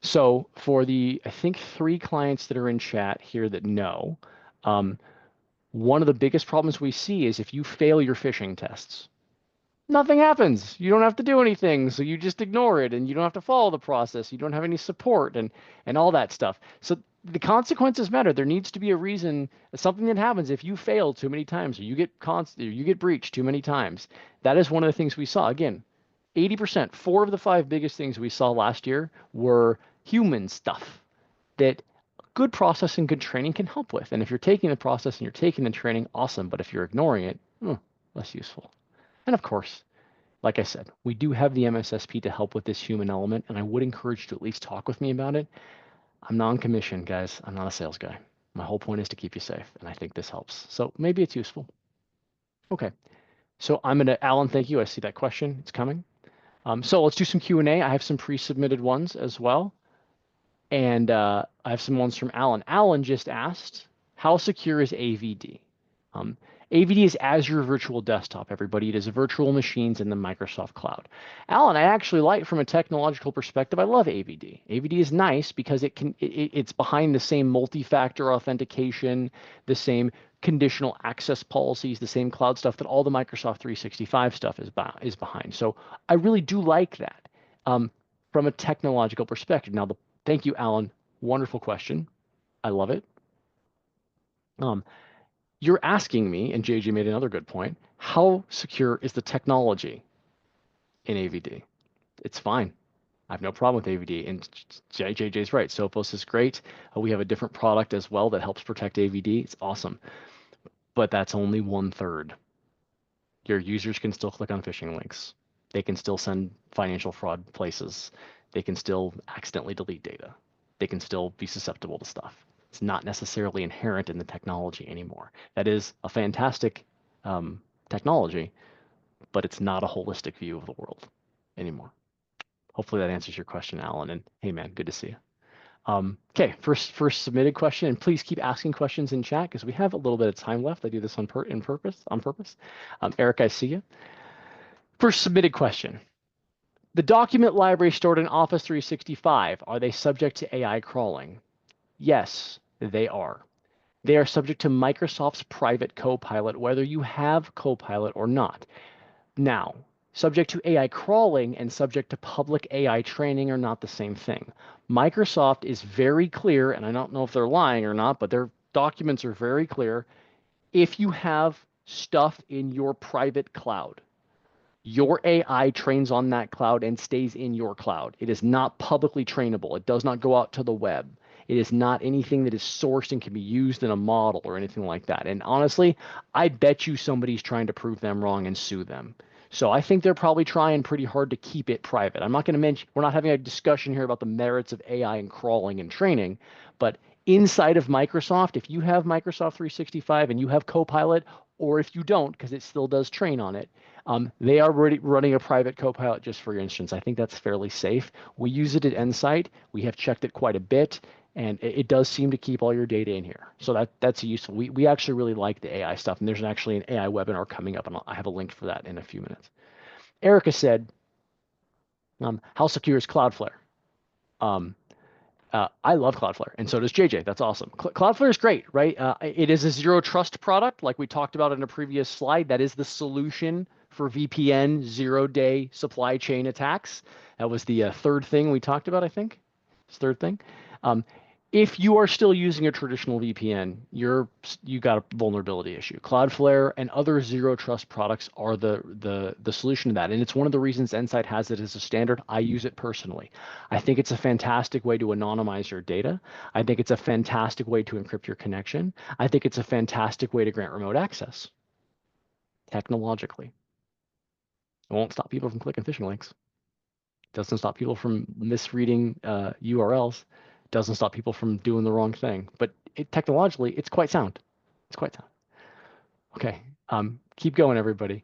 So for the, I think 3 clients that are in chat here that know, one of the biggest problems we see is if you fail your phishing tests, nothing happens. You don't have to do anything, so you just ignore it, and you don't have to follow the process. You don't have any support and all that stuff. So the consequences matter. There needs to be a reason, something that happens if you fail too many times, or you get breached too many times. That is one of the things we saw. Again, 80%, 4 of the 5 biggest things we saw last year were human stuff that good process and good training can help with. And if you're taking the process and you're taking the training, awesome. But if you're ignoring it, less useful. And of course, like I said, we do have the MSSP to help with this human element, and I would encourage you to at least talk with me about it. I'm non-commissioned, guys. I'm not a sales guy. My whole point is to keep you safe, and I think this helps. So maybe it's useful. Okay. So Alan, thank you. I see that question. It's coming. So let's do some Q&A. I have some pre-submitted ones as well. And I have some ones from Alan. Alan just asked, how secure is AVD? AVD is Azure Virtual Desktop, everybody. It is virtual machines in the Microsoft Cloud. Alan, I actually like, from a technological perspective, I love AVD. AVD is nice because it's behind the same multi-factor authentication, the same conditional access policies, the same cloud stuff that all the Microsoft 365 stuff is behind. So I really do like that from a technological perspective. Now, thank you, Alan. Wonderful question. I love it. You're asking me, and JJ made another good point, how secure is the technology in AVD? It's fine. I have no problem with AVD. And JJ's right. Sophos is great. We have a different product as well that helps protect AVD. It's awesome. But that's only 1/3. Your users can still click on phishing links. They can still send financial fraud places. They can still accidentally delete data. They can still be susceptible to stuff. It's not necessarily inherent in the technology anymore. That is a fantastic technology, but it's not a holistic view of the world anymore. Hopefully that answers your question, Alan. And hey, man, good to see you. Okay, first submitted question, and please keep asking questions in chat because we have a little bit of time left. I do this on purpose. Eric, I see you. First submitted question. The document library stored in Office 365, are they subject to AI crawling? Yes, they are. They are subject to Microsoft's private Copilot, whether you have Copilot or not. Now, subject to AI crawling and subject to public AI training are not the same thing. Microsoft is very clear, and I don't know if they're lying or not, but their documents are very clear. If you have stuff in your private cloud, your AI trains on that cloud and stays in your cloud. It is not publicly trainable. It does not go out to the web. It is not anything that is sourced and can be used in a model or anything like that. And honestly, I bet you somebody's trying to prove them wrong and sue them. So I think they're probably trying pretty hard to keep it private. I'm not going to mention, we're not having a discussion here about the merits of AI and crawling and training, but inside of Microsoft, if you have Microsoft 365 and you have Copilot, or if you don't, because it still does train on it, they are running a private copilot just for your instance. I think that's fairly safe. We use it at Endsight. We have checked it quite a bit, and it does seem to keep all your data in here. So that's useful. We actually really like the AI stuff, and there's actually an AI webinar coming up, and I have a link for that in a few minutes. Erica said, how secure is Cloudflare? Um, I love Cloudflare, and so does JJ. That's awesome. Cloudflare is great, right? It is a zero trust product, like we talked about in a previous slide. That is the solution for VPN zero-day supply chain attacks. That was the third thing we talked about, I think. It's third thing. Um, if you are still using a traditional VPN, you got a vulnerability issue. Cloudflare and other zero trust products are the solution to that, and it's one of the reasons Endsight has it as a standard. I use it personally. I think it's a fantastic way to anonymize your data. I think it's a fantastic way to encrypt your connection. I think it's a fantastic way to grant remote access technologically. It won't stop people from clicking phishing links. Doesn't stop people from misreading URLs. Doesn't stop people from doing the wrong thing. But technologically, it's quite sound. It's quite sound. Okay. Keep going, everybody.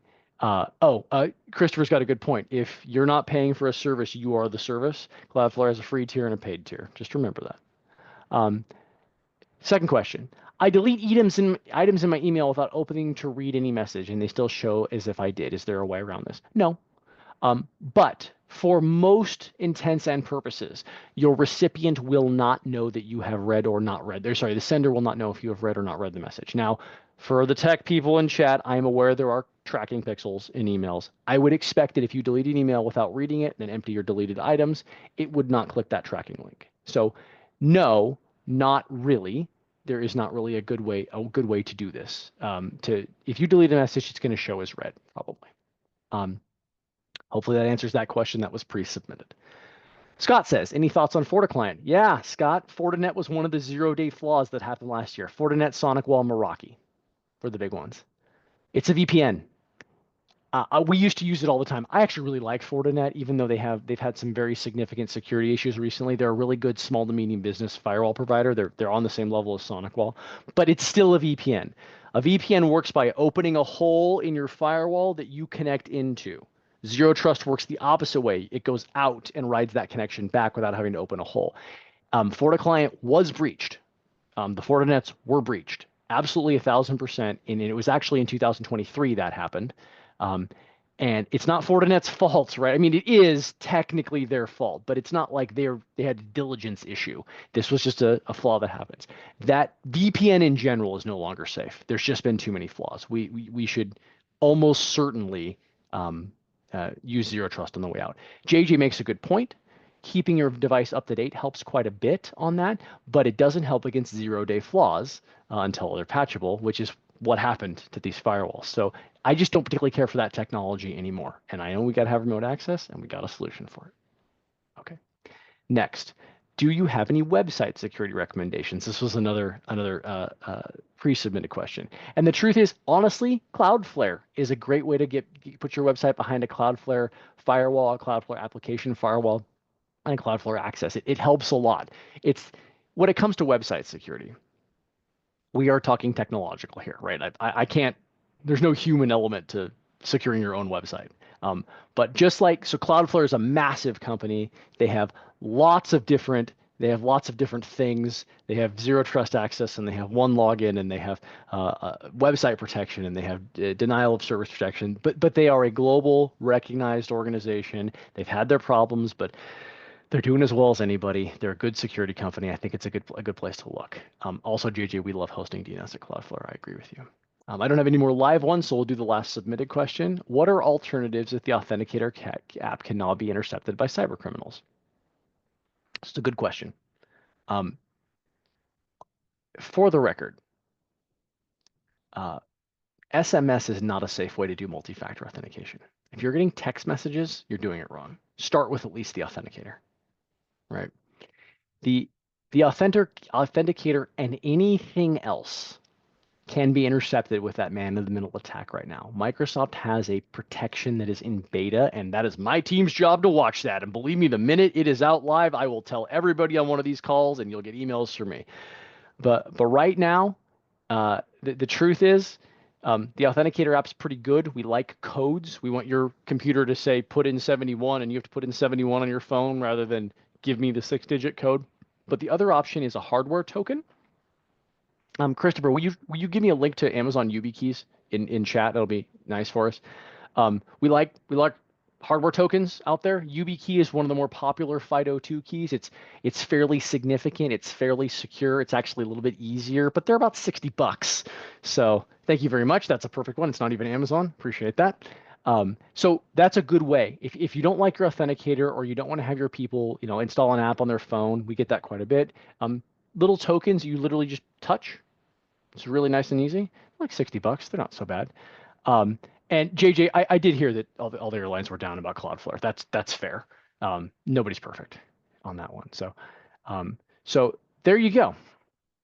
Christopher's got a good point. If you're not paying for a service, you are the service. Cloudflare has a free tier and a paid tier. Just remember that. Um, Second question. I delete items in my email without opening to read any message, and they still show as if I did. Is there a way around this? No. But for most intents and purposes, your recipient will not know that you have read or not read. Sorry, the sender will not know if you have read or not read the message. Now, for the tech people in chat, I am aware there are tracking pixels in emails. I would expect that if you delete an email without reading it, then empty your deleted items, it would not click that tracking link. So, no, not really. There is not really a good way to do this. If you delete a message, it's going to show as read probably. Hopefully that answers that question that was pre-submitted. Scott says, any thoughts on FortiClient? Yeah, Scott, Fortinet was one of the zero-day flaws that happened last year. Fortinet, SonicWall, Meraki were the big ones. It's a VPN. We used to use it all the time. I actually really like Fortinet, even though they've had some very significant security issues recently. They're a really good small to medium business firewall provider. They're on the same level as SonicWall, but it's still a VPN. A VPN works by opening a hole in your firewall that you connect into. Zero Trust works the opposite way. It goes out and rides that connection back without having to open a hole. FortiClient was breached. The Fortinets were breached. Absolutely 1,000%. And it was actually in 2023 that happened. And it's not Fortinet's fault, right? I mean, it is technically their fault, but it's not like they had a diligence issue. This was just a flaw that happens. That VPN in general is no longer safe. There's just been too many flaws. We should almost certainly use Zero Trust on the way out. JJ makes a good point. Keeping your device up to date helps quite a bit on that, but it doesn't help against zero-day flaws until they're patchable, which is what happened to these firewalls. So I just don't particularly care for that technology anymore. And I know we got to have remote access, and we got a solution for it. Okay. Next, do you have any website security recommendations? This was another pre-submitted question. And the truth is, honestly, Cloudflare is a great way to put your website behind a Cloudflare firewall, a Cloudflare application firewall, and Cloudflare Access. It helps a lot. It's when it comes to website security, we are talking technological here, right? I can't. There's no human element to securing your own website. But just like so, Cloudflare is a massive company. They have lots of different. They have lots of different things. They have zero trust access, and they have one login, and they have website protection, and they have denial of service protection. But they are a global, recognized organization. They've had their problems, but they're doing as well as anybody. They're a good security company. I think it's a good place to look. Also, JJ, we love hosting DNS at Cloudflare. I agree with you. I don't have any more live ones, so we'll do the last submitted question. What are alternatives if the Authenticator app cannot be intercepted by cybercriminals? It's a good question. For the record, SMS is not a safe way to do multi-factor authentication. If you're getting text messages, you're doing it wrong. Start with at least the Authenticator, right? The Authenticator and anything else can be intercepted with that man-in-the-middle attack right now. Microsoft has a protection that is in beta, and that is my team's job to watch that. And believe me, the minute it is out live, I will tell everybody on one of these calls, and you'll get emails from me. But right now, the truth is, The authenticator app's pretty good. We like codes. We want your computer to say put in 71, and you have to put in 71 on your phone rather than give me the 6-digit code. But the other option is a hardware token. Christopher, will you give me a link to Amazon YubiKeys in chat? That'll be nice for us. We like hardware tokens out there. YubiKey is one of the more popular FIDO2 keys. It's fairly significant. It's fairly secure. It's actually a little bit easier, but they're about $60. So thank you very much. That's a perfect one. It's not even Amazon. Appreciate that. So that's a good way. If you don't like your authenticator or you don't want to have your people, install an app on their phone, we get that quite a bit. Little tokens you literally just touch. It's really nice and easy. Like $60. They're not so bad. Um, and JJ, I did hear that all the airlines were down about Cloudflare. That's fair. Nobody's perfect on that one. So there you go.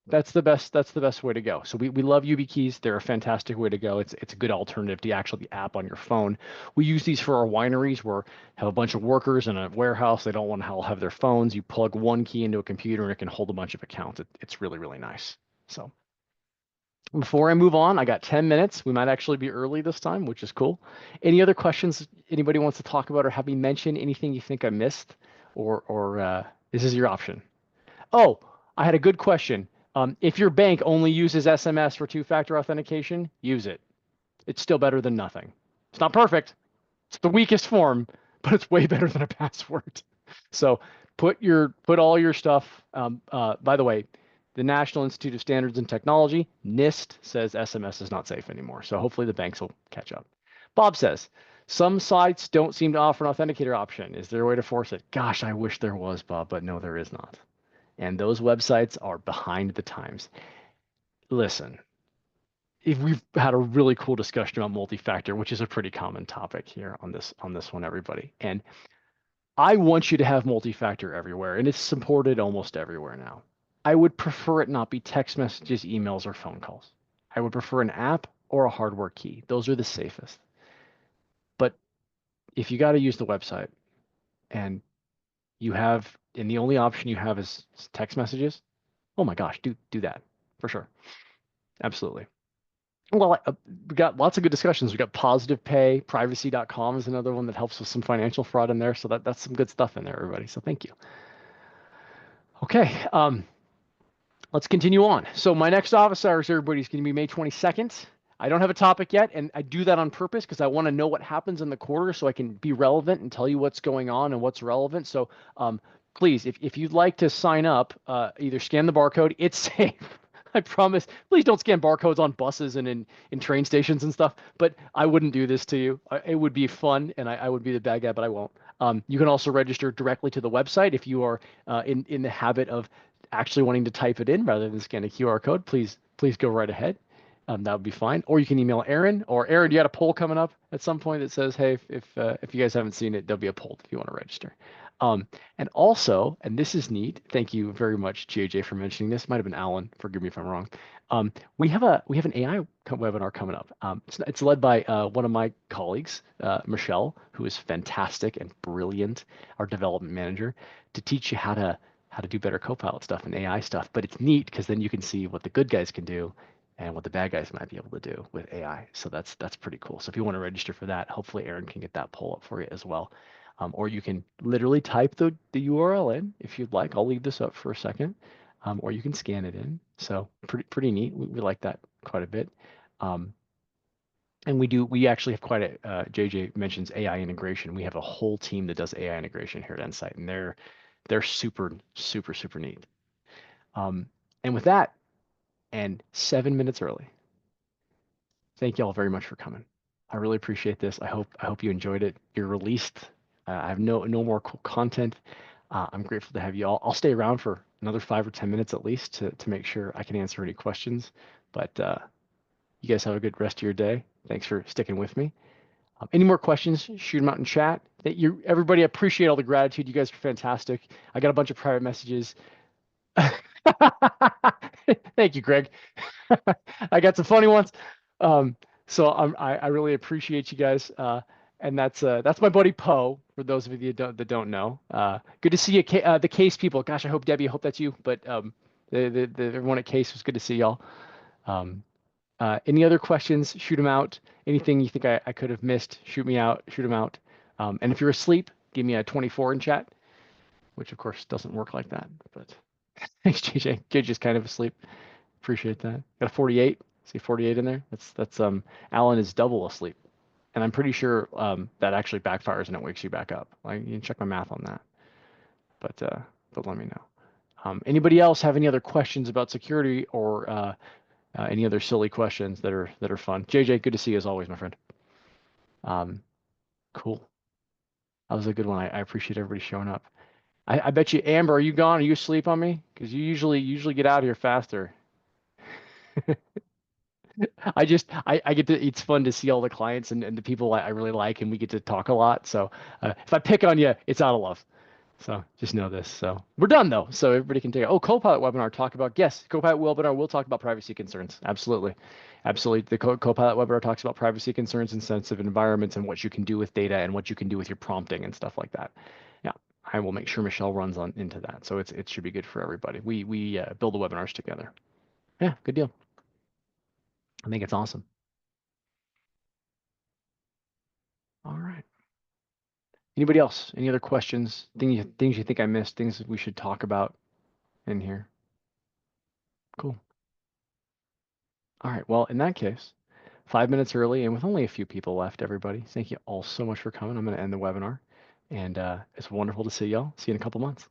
That's the best way to go. So we love YubiKeys. They're a fantastic way to go. It's a good alternative to actually the app on your phone. We use these for our wineries where have a bunch of workers in a warehouse. They don't want to all have their phones. You plug one key into a computer and it can hold a bunch of accounts. It's really, really nice. So before I move on, I got 10 minutes. We might actually be early this time, which is cool. Any other questions anybody wants to talk about or have me mention anything you think I missed or this is your option. Oh, I had a good question. If your bank only uses SMS for two-factor authentication, use it. It's still better than nothing. It's not perfect. It's the weakest form, but it's way better than a password. So put all your stuff. By the way, the National Institute of Standards and Technology, NIST, says SMS is not safe anymore. So hopefully the banks will catch up. Bob says, some sites don't seem to offer an authenticator option. Is there a way to force it? Gosh, I wish there was, Bob, but no, there is not. And those websites are behind the times. Listen, if we've had a really cool discussion about multi-factor, which is a pretty common topic here on this one, everybody. And I want you to have multi-factor everywhere, and it's supported almost everywhere now. I would prefer it not be text messages, emails, or phone calls. I would prefer an app or a hardware key. Those are the safest. But if you got to use the website and and the only option you have is text messages, oh my gosh, do that for sure. Absolutely. Well, we got lots of good discussions. We got Positive Pay, privacy.com is another one that helps with some financial fraud in there. So that's some good stuff in there, everybody. So thank you. Okay, let's continue on. So my next office hours, everybody, is going to be May 22nd. I don't have a topic yet, and I do that on purpose because I want to know what happens in the quarter so I can be relevant and tell you what's going on and what's relevant. So please, if you'd like to sign up, either scan the barcode. It's safe. I promise. Please don't scan barcodes on buses and in train stations and stuff. But I wouldn't do this to you. It would be fun, and I would be the bad guy, but I won't. You can also register directly to the website if you are in the habit of actually wanting to type it in rather than scan a QR code. Please go right ahead. That would be fine. Or you can email Aaron. Or Aaron, you got a poll coming up at some point that says, hey, if you guys haven't seen it, there'll be a poll if you want to register. And also, and this is neat. Thank you very much, JJ, for mentioning this. Might have been Alan. Forgive me if I'm wrong. We have an AI webinar coming up. It's led by one of my colleagues, Michelle, who is fantastic and brilliant, our development manager, to teach you how to do better Copilot stuff and AI stuff. But it's neat because then you can see what the good guys can do and what the bad guys might be able to do with AI. So that's pretty cool. So if you want to register for that, hopefully Aaron can get that poll up for you as well. Or you can literally type the URL in if you'd like. I'll leave this up for a second. Or you can scan it in. So pretty neat. We like that quite a bit. And we actually have quite JJ mentions AI integration. We have a whole team that does AI integration here at Endsight, and they're super, super, super neat. And with that, and 7 minutes early, thank you all very much for coming. I really appreciate this. I hope you enjoyed it. You're released. I have no more cool content. I'm grateful to have you all. I'll stay around for another 5 or 10 minutes at least to make sure I can answer any questions. But you guys have a good rest of your day. Thanks for sticking with me. Any more questions, shoot them out in chat. Everybody, appreciate all the gratitude. You guys are fantastic. I got a bunch of private messages. Thank you, Greg. I got some funny ones. So I really appreciate you guys. And that's my buddy Poe. For those of you that don't know, good to see you, the Case people. Gosh, I hope Debbie, I hope that's you. But everyone at Case was good to see y'all. Any other questions? Shoot them out. Anything you think I could have missed, shoot me out. Shoot them out. And if you're asleep, give me a 24 in chat, which of course doesn't work like that. But thanks, JJ. JJ's kind of asleep. Appreciate that. Got a 48. See 48 in there? That's Alan is double asleep. And I'm pretty sure that actually backfires and it wakes you back up. Like you can check my math on that. But let me know. Anybody else have any other questions about security or any other silly questions that are fun? JJ, good to see you as always, my friend. Um, cool. That was a good one. I appreciate everybody showing up. I bet you, Amber, are you gone? Are you asleep on me? Because you usually get out here faster. I get to, it's fun to see all the clients and the people I really like, and we get to talk a lot. So if I pick on you, it's out of love. So just know this. So we're done though. So everybody can take it. Oh, Copilot webinar talk about, yes, Copilot webinar will talk about privacy concerns. Absolutely. Absolutely. The Copilot webinar talks about privacy concerns in sensitive environments and what you can do with data and what you can do with your prompting and stuff like that. Yeah. I will make sure Michelle runs on into that. So it should be good for everybody. We build the webinars together. Yeah, good deal. I think it's awesome. All right. Anybody else? Any other questions? Things you think I missed? Things that we should talk about in here? Cool. All right. Well, in that case, 5 minutes early and with only a few people left, everybody, thank you all so much for coming. I'm going to end the webinar. And it's wonderful to see y'all. See you in a couple months.